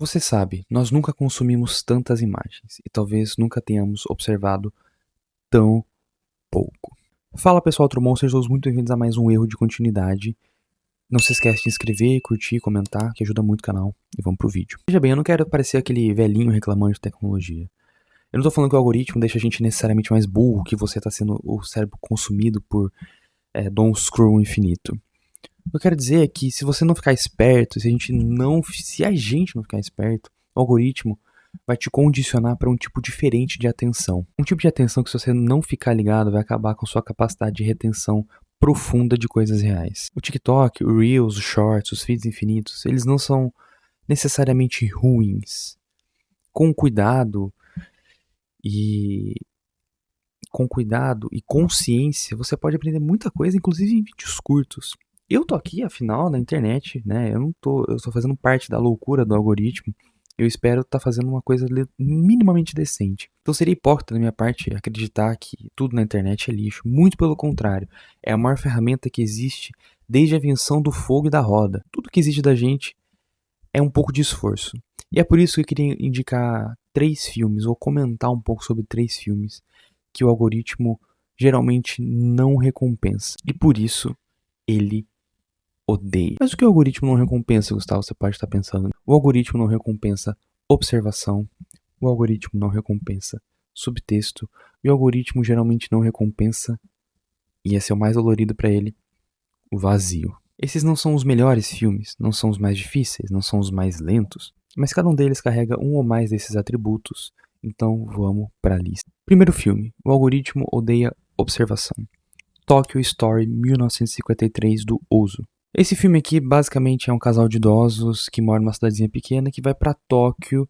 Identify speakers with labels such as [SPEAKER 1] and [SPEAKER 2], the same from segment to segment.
[SPEAKER 1] Você sabe, nós nunca consumimos tantas imagens e talvez nunca tenhamos observado tão pouco. Fala pessoal, Trumon, sejam todos muito bem-vindos a mais um erro de continuidade. Não se esquece de se inscrever, curtir, comentar, que ajuda muito o canal. E vamos pro vídeo. Veja bem, eu não quero parecer aquele velhinho reclamando de tecnologia. Eu não tô falando que o algoritmo deixa a gente necessariamente mais burro, que você tá sendo o cérebro consumido por Doom Scroll infinito. O que eu quero dizer é que se você não ficar esperto, se a gente não ficar esperto, o algoritmo vai te condicionar para um tipo diferente de atenção. Um tipo de atenção que, se você não ficar ligado, vai acabar com sua capacidade de retenção profunda de coisas reais. O TikTok, o Reels, os Shorts, os feeds infinitos, eles não são necessariamente ruins. Com cuidado e consciência, você pode aprender muita coisa, inclusive em vídeos curtos. Eu tô aqui, afinal, na internet, né? Eu tô fazendo parte da loucura do algoritmo. Eu espero estar fazendo uma coisa minimamente decente. Então seria hipócrita da minha parte acreditar que tudo na internet é lixo. Muito pelo contrário. É a maior ferramenta que existe desde a invenção do fogo e da roda. Tudo que existe da gente é um pouco de esforço. E é por isso que eu queria indicar 3 filmes, ou comentar um pouco sobre 3 filmes que o algoritmo geralmente não recompensa. E por isso ele odeia. Mas o que o algoritmo não recompensa, Gustavo? Você pode estar pensando. O algoritmo não recompensa observação. O algoritmo não recompensa subtexto. E o algoritmo geralmente não recompensa, e esse é o mais dolorido para ele, o vazio. Esses não são os melhores filmes, não são os mais difíceis, não são os mais lentos, mas cada um deles carrega um ou mais desses atributos. Então vamos para a lista. Primeiro filme, o algoritmo odeia observação. Tokyo Story 1953 do Ozu. Esse filme aqui basicamente é um casal de idosos que mora numa cidadezinha pequena que vai para Tóquio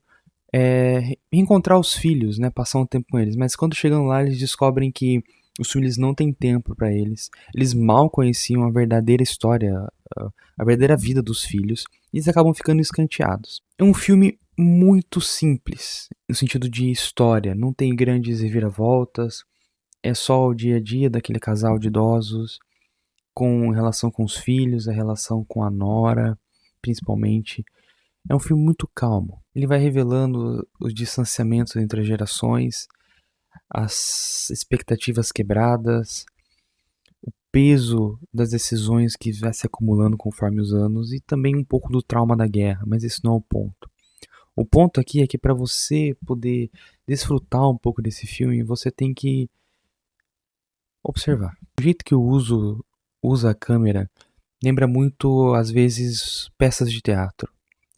[SPEAKER 1] reencontrar os filhos, né, passar um tempo com eles. Mas quando chegam lá, eles descobrem que os filhos não têm tempo para eles. Eles mal conheciam a verdadeira história, a verdadeira vida dos filhos, e eles acabam ficando escanteados. É um filme muito simples, no sentido de história. Não tem grandes reviravoltas, é só o dia a dia daquele casal de idosos, com relação com os filhos, a relação com a nora, principalmente. É um filme muito calmo. Ele vai revelando os distanciamentos entre as gerações, as expectativas quebradas, o peso das decisões que vai se acumulando conforme os anos e também um pouco do trauma da guerra, mas esse não é o ponto. O ponto aqui é que para você poder desfrutar um pouco desse filme, você tem que observar. O jeito que eu usa a câmera lembra muito, às vezes, peças de teatro.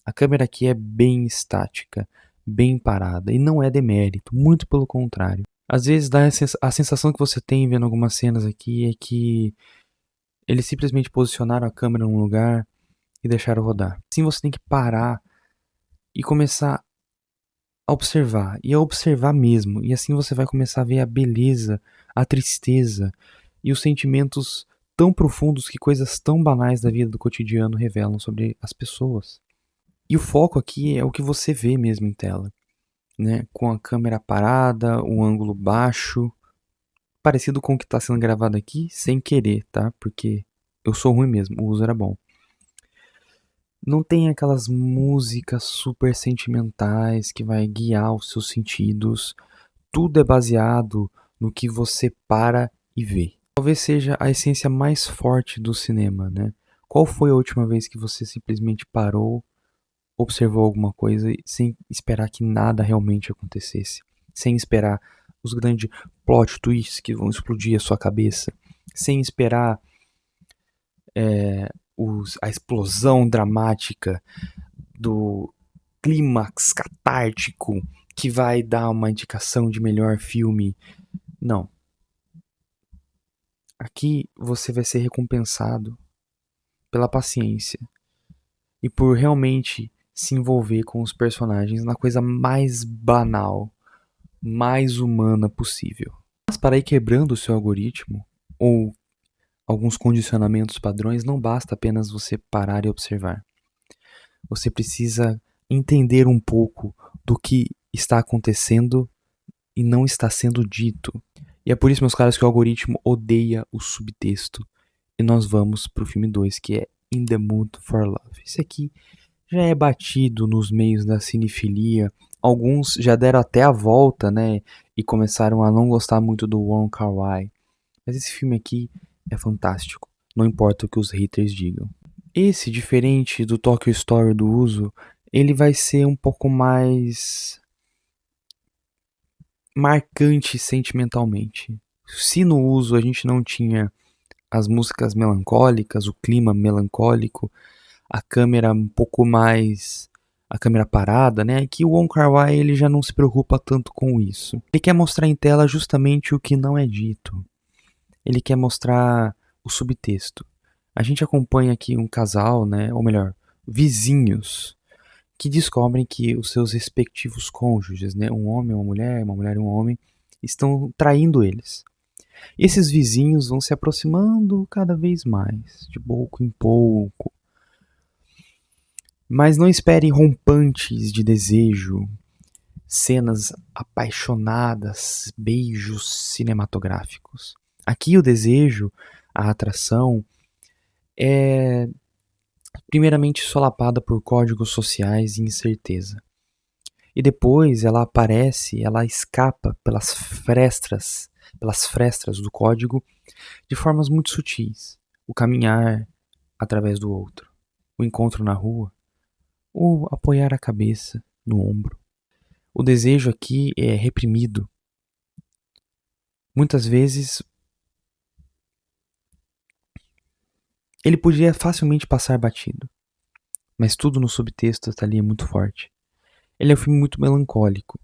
[SPEAKER 1] A câmera aqui é bem estática, bem parada, e não é demérito, muito pelo contrário. Às vezes dá a sensação que você tem vendo algumas cenas aqui é que eles simplesmente posicionaram a câmera num lugar e deixaram rodar. Assim você tem que parar e começar a observar, e a observar mesmo, e assim você vai começar a ver a beleza, a tristeza e os sentimentos tão profundos que coisas tão banais da vida do cotidiano revelam sobre as pessoas. E o foco aqui é o que você vê mesmo em tela, né? Com a câmera parada, o ângulo baixo, parecido com o que está sendo gravado aqui, sem querer, tá? Porque eu sou ruim mesmo, o uso era bom. Não tem aquelas músicas super sentimentais que vai guiar os seus sentidos. Tudo é baseado no que você para e vê. Talvez seja a essência mais forte do cinema, né? Qual foi a última vez que você simplesmente parou, observou alguma coisa sem esperar que nada realmente acontecesse? Sem esperar os grandes plot twists que vão explodir a sua cabeça? Sem esperar a explosão dramática do clímax catártico que vai dar uma indicação de melhor filme? Não. Aqui você vai ser recompensado pela paciência e por realmente se envolver com os personagens na coisa mais banal, mais humana possível. Mas para ir quebrando o seu algoritmo ou alguns condicionamentos padrões, não basta apenas você parar e observar. Você precisa entender um pouco do que está acontecendo e não está sendo dito. E é por isso, meus caros, que o algoritmo odeia o subtexto. E nós vamos pro filme 2, que é In the Mood for Love. Esse aqui já é batido nos meios da cinefilia. Alguns já deram até a volta, né? E começaram a não gostar muito do Wong Kar-wai. Mas esse filme aqui é fantástico. Não importa o que os haters digam. Esse, diferente do Tokyo Story do Uso, ele vai ser um pouco mais marcante sentimentalmente. Se no Uso a gente não tinha as músicas melancólicas, o clima melancólico, a câmera um pouco mais, a câmera parada, né? Que o Wong Kar-wai ele já não se preocupa tanto com isso. Ele quer mostrar em tela justamente o que não é dito. Ele quer mostrar o subtexto. A gente acompanha aqui um casal, né? Ou melhor, vizinhos que descobrem que os seus respectivos cônjuges, né? Um homem e uma mulher e um homem, estão traindo eles. Esses vizinhos vão se aproximando cada vez mais, de pouco em pouco. Mas não espere rompantes de desejo, cenas apaixonadas, beijos cinematográficos. Aqui o desejo, a atração, é primeiramente solapada por códigos sociais e incerteza. E depois ela aparece, ela escapa pelas frestas do código de formas muito sutis. O caminhar através do outro, o encontro na rua, ou apoiar a cabeça no ombro. O desejo aqui é reprimido. Muitas vezes ele podia facilmente passar batido, mas tudo no subtexto ali é muito forte. Ele é um filme muito melancólico,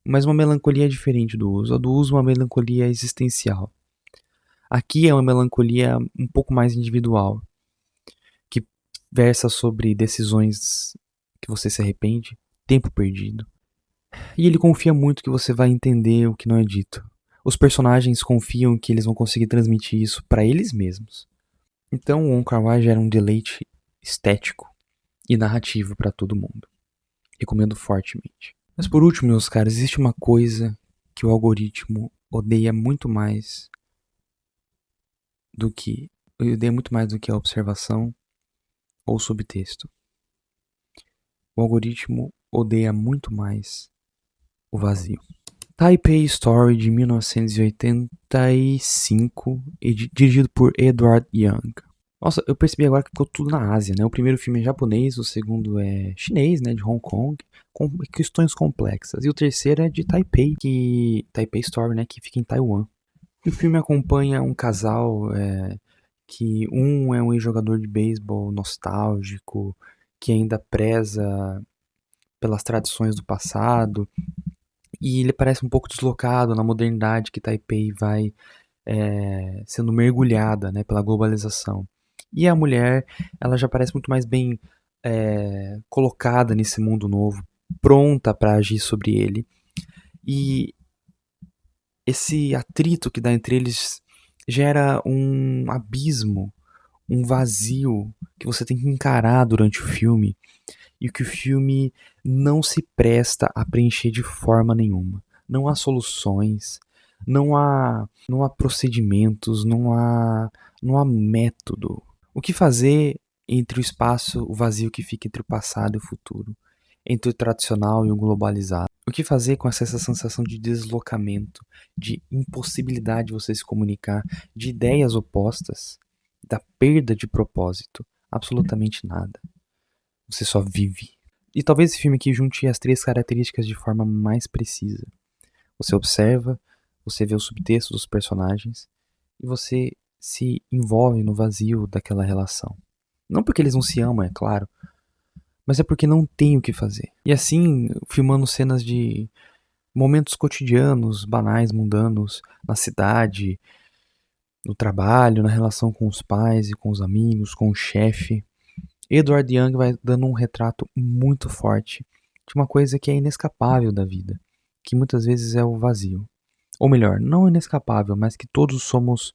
[SPEAKER 1] mas uma melancolia diferente do Uso. A do Uso é uma melancolia existencial. Aqui é uma melancolia um pouco mais individual, que versa sobre decisões que você se arrepende, tempo perdido. E ele confia muito que você vai entender o que não é dito. Os personagens confiam que eles vão conseguir transmitir isso para eles mesmos. Então o Wong Kar-wai gera um deleite estético e narrativo para todo mundo. Recomendo fortemente. Mas por último, meus caros, existe uma coisa que o algoritmo odeia muito mais do que a observação ou o subtexto. O algoritmo odeia muito mais o vazio. Taipei Story de 1985 e dirigido por Edward Young. Nossa, eu percebi agora que ficou tudo na Ásia, né? O primeiro filme é japonês, o segundo é chinês, né, de Hong Kong, com questões complexas. E o terceiro é de Taipei, Taipei Story, né, que fica em Taiwan. E o filme acompanha um casal que um é um ex-jogador de beisebol nostálgico, que ainda preza pelas tradições do passado, e ele parece um pouco deslocado na modernidade que Taipei vai sendo mergulhada, né, pela globalização. E a mulher, ela já parece muito mais bem colocada nesse mundo novo, pronta para agir sobre ele. E esse atrito que dá entre eles gera um abismo, um vazio que você tem que encarar durante o filme e que o filme não se presta a preencher de forma nenhuma. Não há soluções, não há procedimentos, não há método. O que fazer entre o espaço, o vazio que fica entre o passado e o futuro, entre o tradicional e o globalizado? O que fazer com essa sensação de deslocamento, de impossibilidade de você se comunicar, de ideias opostas, da perda de propósito? Absolutamente nada. Você só vive. E talvez esse filme aqui junte as três características de forma mais precisa. Você observa, você vê o subtexto dos personagens e você se envolve no vazio daquela relação. Não porque eles não se amam, é claro, mas é porque não tem o que fazer. E assim, filmando cenas de momentos cotidianos, banais, mundanos, na cidade, no trabalho, na relação com os pais e com os amigos, com o chefe. Edward Young vai dando um retrato muito forte de uma coisa que é inescapável da vida, que muitas vezes é o vazio. Ou melhor, não inescapável, mas que todos somos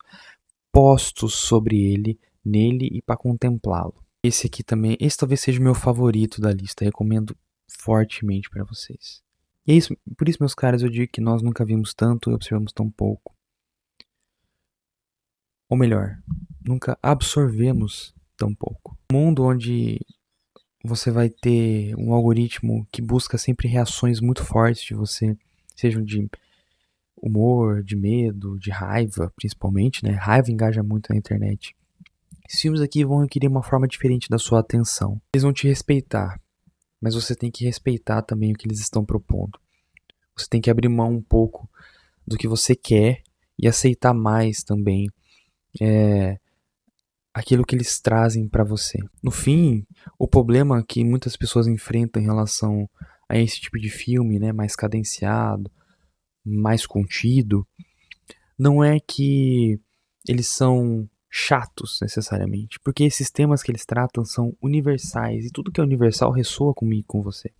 [SPEAKER 1] postos sobre ele, nele e para contemplá-lo. Esse aqui também, esse talvez seja o meu favorito da lista, recomendo fortemente para vocês. E é isso, por isso, meus caros, eu digo que nós nunca vimos tanto e observamos tão pouco. Ou melhor, nunca absorvemos tão pouco. Um mundo onde você vai ter um algoritmo que busca sempre reações muito fortes de você, sejam de humor, de medo, de raiva, principalmente, né? Raiva engaja muito na internet. Esses filmes aqui vão requerer uma forma diferente da sua atenção. Eles vão te respeitar, mas você tem que respeitar também o que eles estão propondo. Você tem que abrir mão um pouco do que você quer e aceitar mais também aquilo que eles trazem para você. No fim, o problema que muitas pessoas enfrentam em relação a esse tipo de filme, né, mais cadenciado, mais contido, não é que eles são chatos necessariamente, porque esses temas que eles tratam são universais e tudo que é universal ressoa comigo e com você.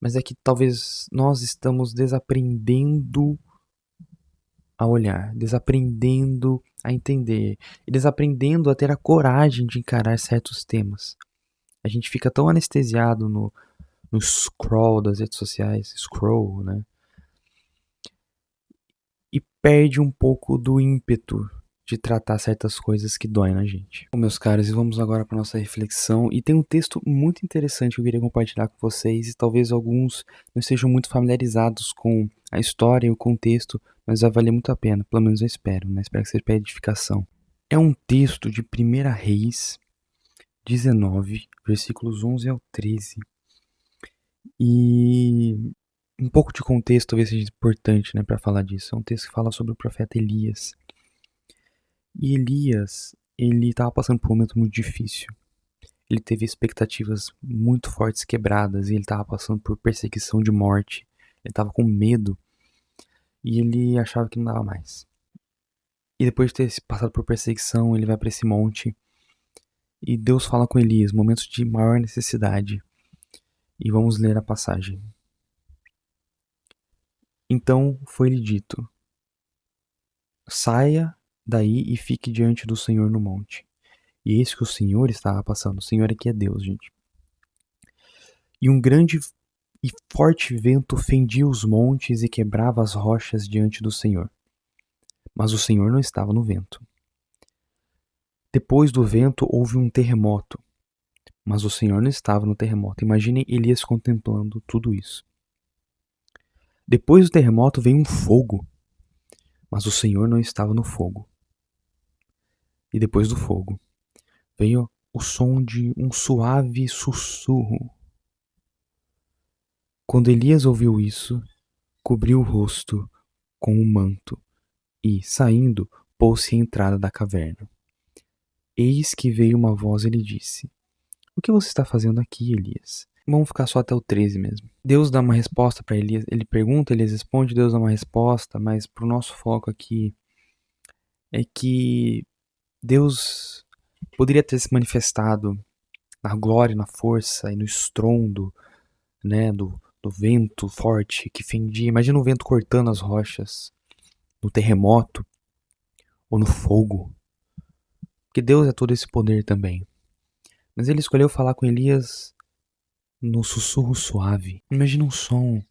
[SPEAKER 1] Mas é que talvez nós estamos desaprendendo a olhar, desaprendendo a entender e desaprendendo a ter a coragem de encarar certos temas. A gente fica tão anestesiado no scroll das redes sociais, scroll, né? E perde um pouco do ímpeto de tratar certas coisas que doem na gente. Bom, meus caros, e vamos agora para nossa reflexão. E tem um texto muito interessante que eu queria compartilhar com vocês, e talvez alguns não estejam muito familiarizados com a história e o contexto, mas vai valer muito a pena, pelo menos eu espero, né? Espero que seja para edificação. É um texto de 1 Reis 19, versículos 11 ao 13. E um pouco de contexto talvez seja importante, né, para falar disso. É um texto que fala sobre o profeta Elias. E Elias, ele estava passando por um momento muito difícil. Ele teve expectativas muito fortes quebradas e ele estava passando por perseguição de morte. Ele estava com medo e ele achava que não dava mais. E depois de ter passado por perseguição, ele vai para esse monte e Deus fala com Elias, momentos de maior necessidade. E vamos ler a passagem. Então foi-lhe dito: saia daí e fique diante do Senhor no monte. E eis que o Senhor estava passando. O Senhor aqui é Deus, gente. E um grande e forte vento fendia os montes e quebrava as rochas diante do Senhor. Mas o Senhor não estava no vento. Depois do vento houve um terremoto. Mas o Senhor não estava no terremoto. Imaginem Elias contemplando tudo isso. Depois do terremoto veio um fogo. Mas o Senhor não estava no fogo. E depois do fogo veio o som de um suave sussurro. Quando Elias ouviu isso, cobriu o rosto com um manto e, saindo, pôs-se à entrada da caverna. Eis que veio uma voz e lhe disse: o que você está fazendo aqui, Elias? Vamos ficar só até o 13 mesmo. Deus dá uma resposta para Elias. Ele pergunta, Elias responde, Deus dá uma resposta, mas pro nosso foco aqui é que Deus poderia ter se manifestado na glória, na força e no estrondo, né, do vento forte que fendia. Imagina o vento cortando as rochas, no terremoto ou no fogo. Porque Deus é todo esse poder também. Mas ele escolheu falar com Elias no sussurro suave. Imagina um som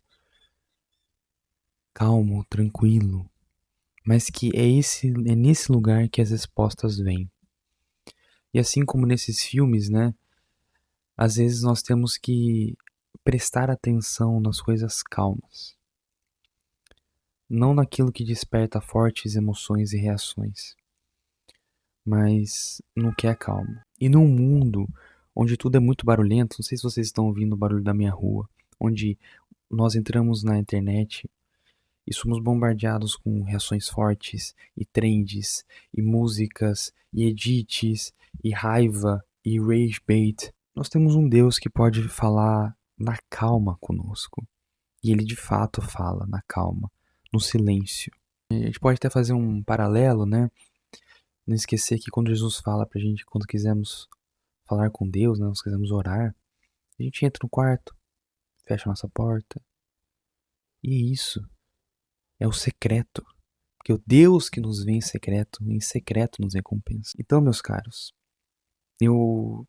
[SPEAKER 1] calmo, tranquilo, mas que é nesse lugar que as respostas vêm. E assim como nesses filmes, né, às vezes nós temos que prestar atenção nas coisas calmas, não naquilo que desperta fortes emoções e reações, mas no que é calmo. E num mundo onde tudo é muito barulhento, não sei se vocês estão ouvindo o barulho da minha rua, onde nós entramos na internet e somos bombardeados com reações fortes, e trends, e músicas, e edits, e raiva, e rage bait. Nós temos um Deus que pode falar na calma conosco. E ele de fato fala na calma, no silêncio. A gente pode até fazer um paralelo, né? Não esquecer que quando Jesus fala pra gente, quando quisermos falar com Deus, né? Nós quisermos orar, a gente entra no quarto, fecha a nossa porta. E é isso. É o secreto. Porque o Deus que nos vê em secreto nos recompensa. Então, meus caros, eu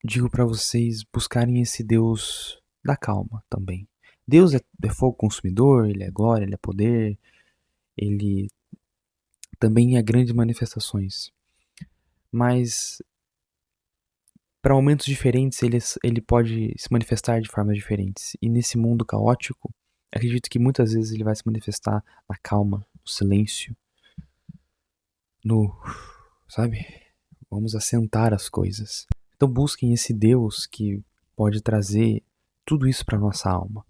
[SPEAKER 1] digo para vocês buscarem esse Deus da calma também. Deus é fogo consumidor, ele é glória, ele é poder, ele também é grandes manifestações. Mas Para momentos diferentes, ele pode se manifestar de formas diferentes. E nesse mundo caótico, acredito que muitas vezes ele vai se manifestar na calma, no silêncio, no, sabe? Vamos assentar as coisas. Então busquem esse Deus que pode trazer tudo isso para nossa alma.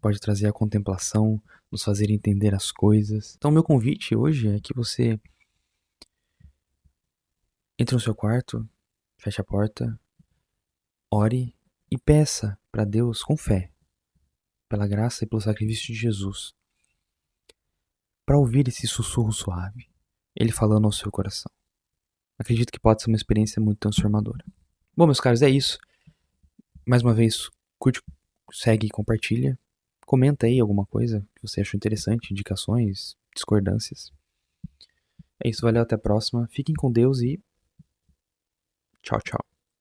[SPEAKER 1] Pode trazer a contemplação, nos fazer entender as coisas. Então meu convite hoje é que você entre no seu quarto, feche a porta, ore e peça para Deus com fé, pela graça e pelo sacrifício de Jesus, para ouvir esse sussurro suave, Ele falando ao seu coração. Acredito que pode ser uma experiência muito transformadora. Bom, meus caros, é isso. Mais uma vez, curte, segue e compartilha. Comenta aí alguma coisa que você achou interessante, indicações, discordâncias. É isso, valeu, até a próxima. Fiquem com Deus e tchau, tchau.